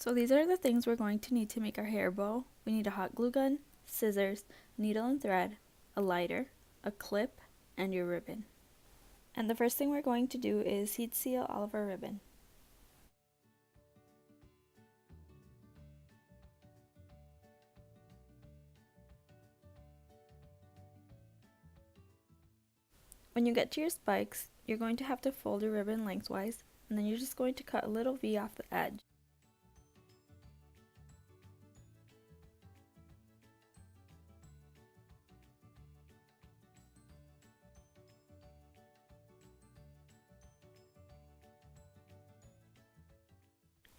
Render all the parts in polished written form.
So these are the things we're going to need to make our hair bow. We need a hot glue gun, scissors, needle and thread, a lighter, a clip, and your ribbon. And the first thing we're going to do is heat seal all of our ribbon. When you get to your spikes, you're going to have to fold your ribbon lengthwise, and then you're just going to cut a little V off the edge.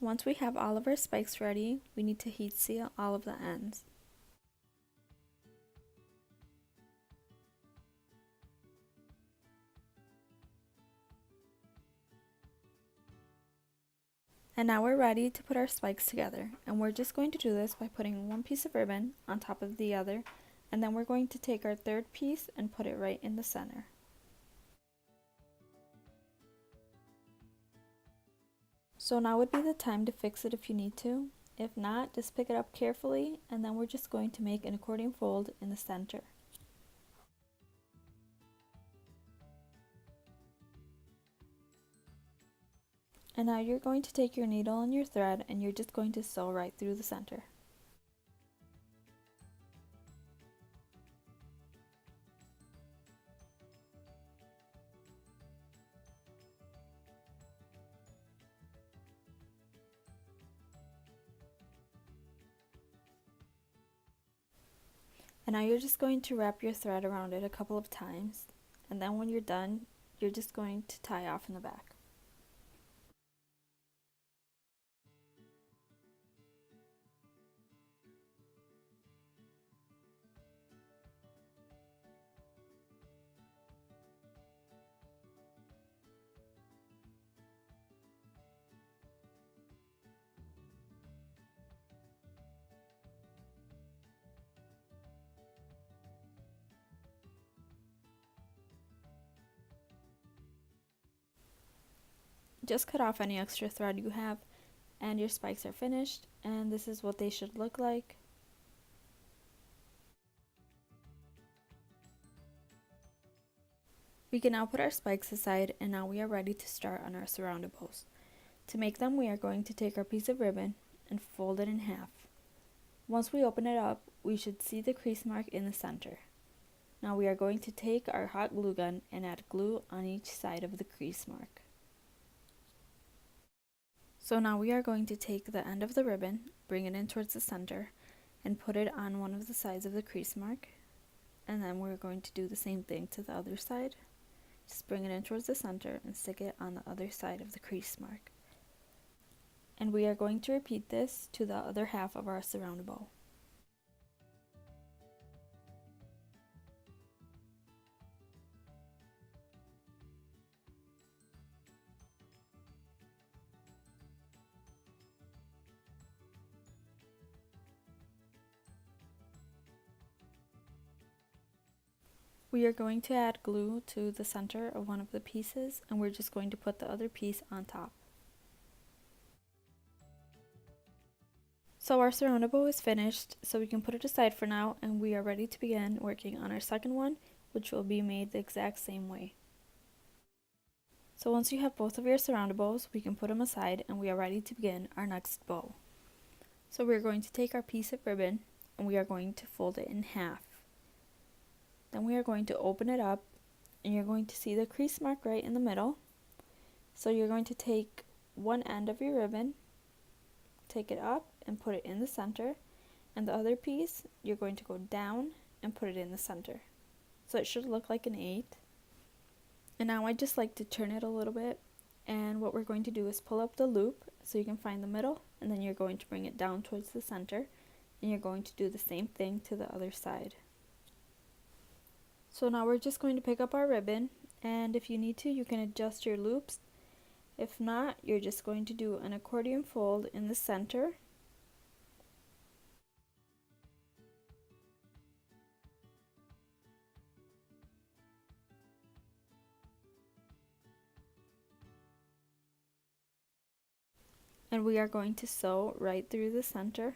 Once we have all of our spikes ready, we need to heat seal all of the ends. And now we're ready to put our spikes together, and we're just going to do this by putting one piece of ribbon on top of the other, and then we're going to take our third piece and put it right in the center. So now would be the time to fix it if you need to. If not, just pick it up carefully, and then we're just going to make an accordion fold in the center. And now you're going to take your needle and your thread, and you're just going to sew right through the center. And now you're just going to wrap your thread around it a couple of times, and then when you're done, you're just going to tie off in the back. Just cut off any extra thread you have, and your spikes are finished, and this is what they should look like. We can now put our spikes aside, and now we are ready to start on our surroundables. To make them, we are going to take our piece of ribbon and fold it in half. Once we open it up, we should see the crease mark in the center. Now we are going to take our hot glue gun and add glue on each side of the crease mark. So now we are going to take the end of the ribbon, bring it in towards the center, and put it on one of the sides of the crease mark. And then we're going to do the same thing to the other side. Just bring it in towards the center and stick it on the other side of the crease mark. And we are going to repeat this to the other half of our surroundable. We are going to add glue to the center of one of the pieces, and we're just going to put the other piece on top. So our surroundable is finished, so we can put it aside for now, and we are ready to begin working on our second one, which will be made the exact same way. So once you have both of your surroundables, we can put them aside, and we are ready to begin our next bow. So we're going to take our piece of ribbon, and we are going to fold it in half. Then we are going to open it up, and you're going to see the crease mark right in the middle. So you're going to take one end of your ribbon, take it up and put it in the center, and the other piece you're going to go down and put it in the center. So it should look like an 8. And now I just like to turn it a little bit, and what we're going to do is pull up the loop so you can find the middle, and then you're going to bring it down towards the center, and you're going to do the same thing to the other side. So now we're just going to pick up our ribbon, and if you need to, you can adjust your loops. If not, you're just going to do an accordion fold in the center. and we are going to sew right through the center.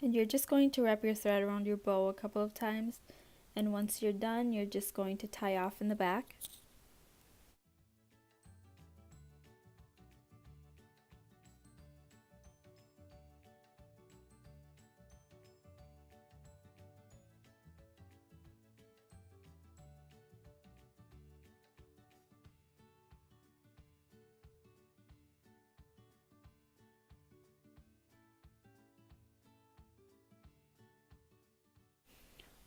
And you're just going to wrap your thread around your bow a couple of times, and once you're done, you're just going to tie off in the back.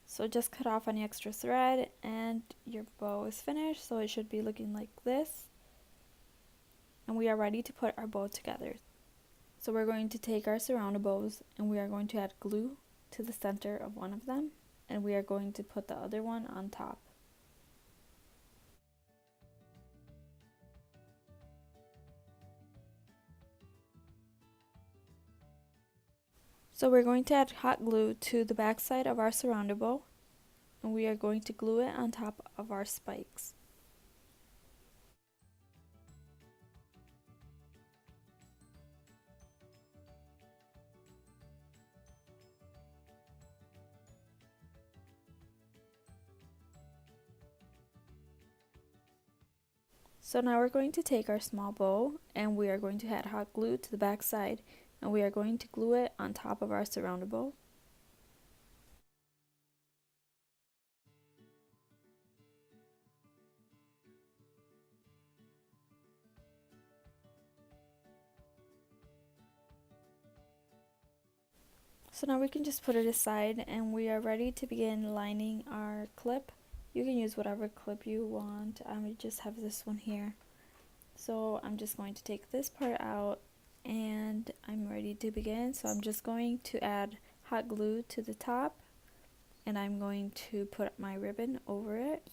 So just cut off any extra thread and your bow is finished, so it should be looking like this. And we are ready to put our bow together. So we're going to take our surround bows and we are going to add glue to the center of one of them, and we are going to put the other one on top. So we're going to add hot glue to the back side of our surround bow, and we are going to glue it on top of our spikes. So now we're going to take our small bow and we are going to add hot glue to the back side, and we are going to glue it on top of our surround bow. So now we can just put it aside and we are ready to begin lining our clip. You can use whatever clip you want. I just have this one here. So I'm just going to take this part out and I'm ready to begin. So I'm just going to add hot glue to the top and I'm going to put my ribbon over it.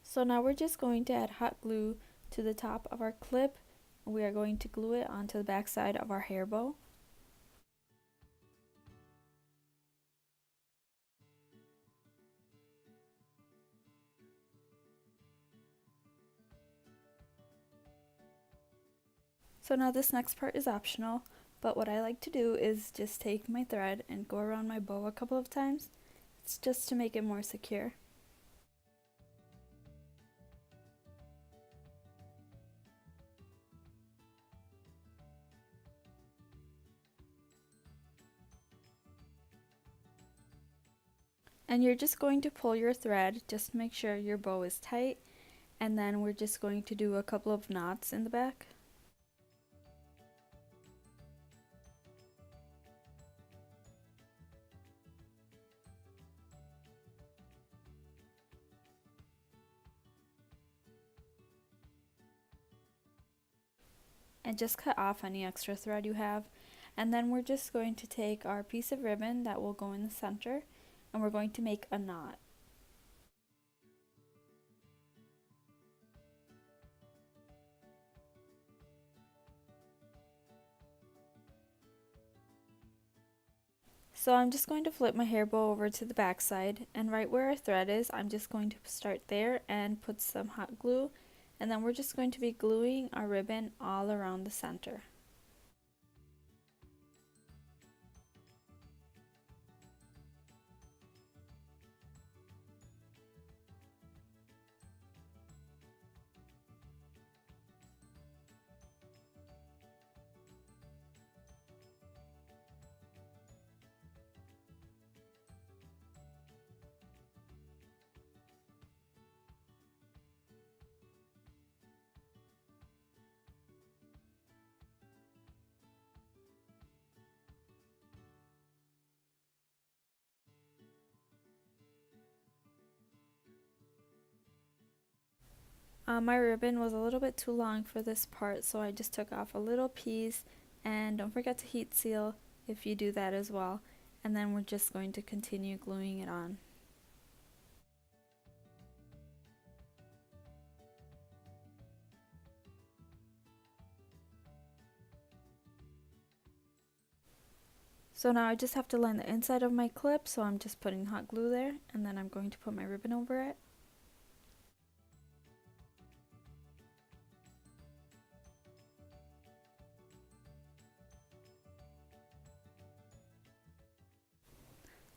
So now we're just going to add hot glue to the top of our clip, and we are going to glue it onto the back side of our hair bow. So now this next part is optional, but what I like to do is just take my thread and go around my bow a couple of times. It's just to make it more secure. And you're just going to pull your thread just to make sure your bow is tight, and then we're just going to do a couple of knots in the back. And just cut off any extra thread you have, and then we're just going to take our piece of ribbon that will go in the center and we're going to make a knot. So I'm just going to flip my hair bow over to the back side, and right where our thread is, I'm just going to start there and put some hot glue, and then we're just going to be gluing our ribbon all around the center. My ribbon was a little bit too long for this part, so I just took off a little piece, and don't forget to heat seal if you do that as well. And then we're just going to continue gluing it on. So now I just have to line the inside of my clip, so I'm just putting hot glue there, and then I'm going to put my ribbon over it.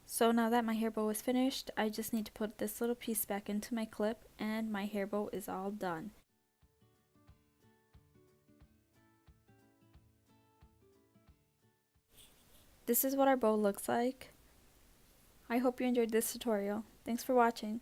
So now that my hair bow is finished, I just need to put this little piece back into my clip, and my hair bow is all done. This is what our bow looks like. I hope you enjoyed this tutorial. Thanks for watching.